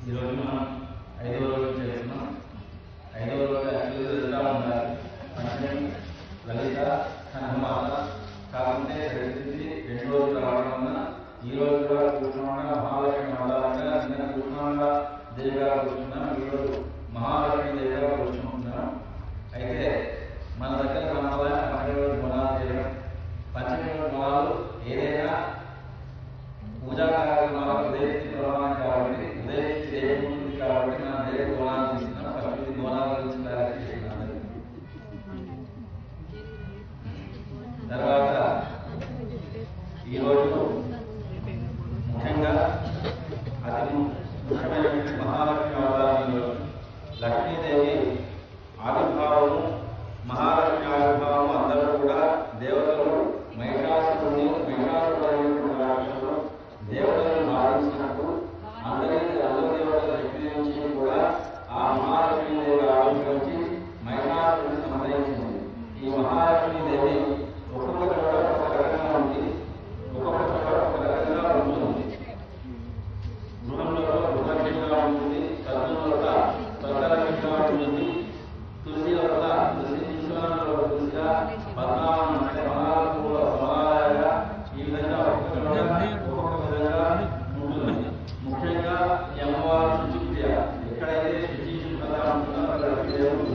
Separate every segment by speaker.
Speaker 1: ఈరోజు మనం 5వ రోజు చేస్తున్నాం. 5వ రోజు యాక్చువల్గా వెళ్తా ఉండాలి. పంచమి లలిత హనుమాత కాకుంటే ప్రసిద్ధి 2 రోజులు రావడం వల్ల ఈ రోజు కూడా కూర్చున్నాం. మహాలక్ష్మి ఆధారంగా నిన్న కూర్చున్నాంగా దేవిగా కూర్చున్నాం. ఈరోజు మహాలక్ష్మి దేవిగా కూర్చుంటున్నాం. అయితే మన దగ్గర సంప్రదాయం పంచమి రోజు గుణాలు చేయడం. పంచమి రోజు గుణాలు ఏదైనా పూజా కార్యక్రమాలకు ఉదయించి ప్రధానం కాబట్టి ఉదయించి దేవుడు ఉంటుంది కాబట్టి మనం దేవుడు గోణాలు తీసుకున్నాం. ఫస్ట్ గోణాల గురించి క్లారిటీ చేసినాం. తర్వాత ఈరోజు ముఖ్యంగా అతి ముఖ్యమైనటువంటి మహాలక్ష్మి అవతారంలో లక్ష్మీదేవి ఆవిర్భావము, మహాలక్ష్మి ఆవిర్భావము అందరూ కూడా దేవతలు మహిషాసురుని దేవతలను భావించినప్పుడు అందరికీ దేవతల శక్తి నుంచి కూడా ఆ మహాలక్ష్మీదేవి ఆవిర్భవించి మహిషాసురుని సంహరించింది. ఈ మహాలక్ష్మీదేవి ఒక్కొక్క చోట ఒక రకంగా ఉంది, ఒక్కొక్క చోట ఒక రకంగా ఉంటుంది. గృహంలో గృహలక్ష్మిగా ఉంటుంది, సద్దులో స్వర్గలక్ష్మిగా ఉంటుంది, తులసి వల్ల తులసి ఈశ్వరంలో తులసిగా, పద్మావనం అంటే మహాలక్ష్మిలో సమాలయంగా ఈ విధంగా ఒక్కొక్క విధంగా ఉంటుంది. ముఖ్యంగా ఈ అమ్మవారు శుచిక్రియ ఎక్కడైతే శుచి శుభ్రత ఉంటుందో అక్కడ లక్ష్మీదేవి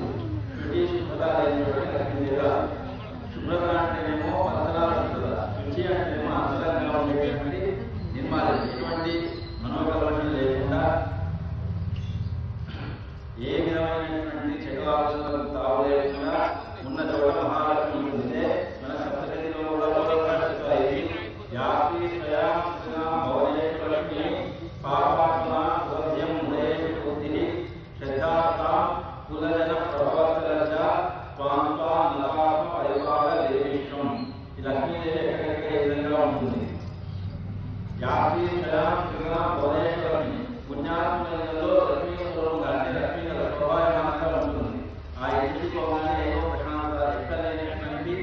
Speaker 1: శుచి శుభ్రత అయినటువంటి లక్ష్మీదేవి. శుభ్రత అంటేనేమో అంతరా శుభ్రత, శుచి అంటేనేమో అంతరంగా ఉండేటువంటి నిర్మాణం. ఎటువంటి మనోకల్పన లేకుండా ఏ విధమైనటువంటి చెడు ఆలోచనలకు తావు లేకుండా ఉన్న చోట మహాలక్ష్మి ఉంటుంది. మన సప్తశతిలో కూడా యాపి భవనేశ్వరి పాపాత్మ ఉదయం ఉదయేషు బుద్ధి శ్రద్ధాత్మ కులజన ప్రభావలజ స్వాంత్వ నలాప పరిపాల దేవీశ్వం. ఈ లక్ష్మీదేవి ఎక్కడెక్కడ ఏ విధంగా ఉంటుంది. యాపి భవనేశ్వరి పుణ్యాత్మలో లక్ష్మీ స్వరూపంగా అంటే లక్ష్మీ ప్రభావమానంగా ఉంటుంది. ఆ ఇంటికి పోగానే ఏదో ప్రశాంతత, ఎక్కలేనటువంటి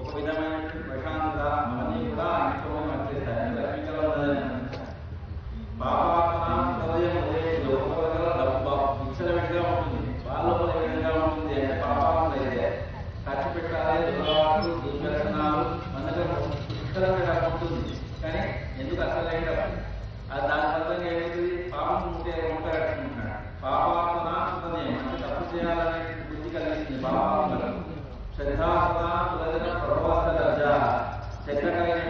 Speaker 1: ఒక విధమైనటువంటి ప్రశాంతత అవన్నీ కూడా అనుకోవడం వచ్చేస్తాయి. లక్ష్మీకరణ పాపాత్మ హృదయం ఉదయం విచ్చలవిడిగా ఉంటుంది. వాళ్ళ విధంగా ఉంటుంది అంటే పాపాత్మ అయితే ఖర్చు పెట్టాలి, దుర్వాలు దుర్దర్శనాలు అందులో పుష్కలంగా ఉంటుంది. కానీ ఎందుకు అసలు అది దాని ఫలితంగా ఏమవుతుంది, పాపం ఉంటే ఉంట కట్టుకుంటున్నాడు. పాపాత్మ హృదయం అంటే తప్పు చేయాలనే బుద్ధి కలిగింది పాపాత్మలకు. శ్రద్ధాత్మ హృదయ ప్రభావ శ్రద్ధ కలిగిన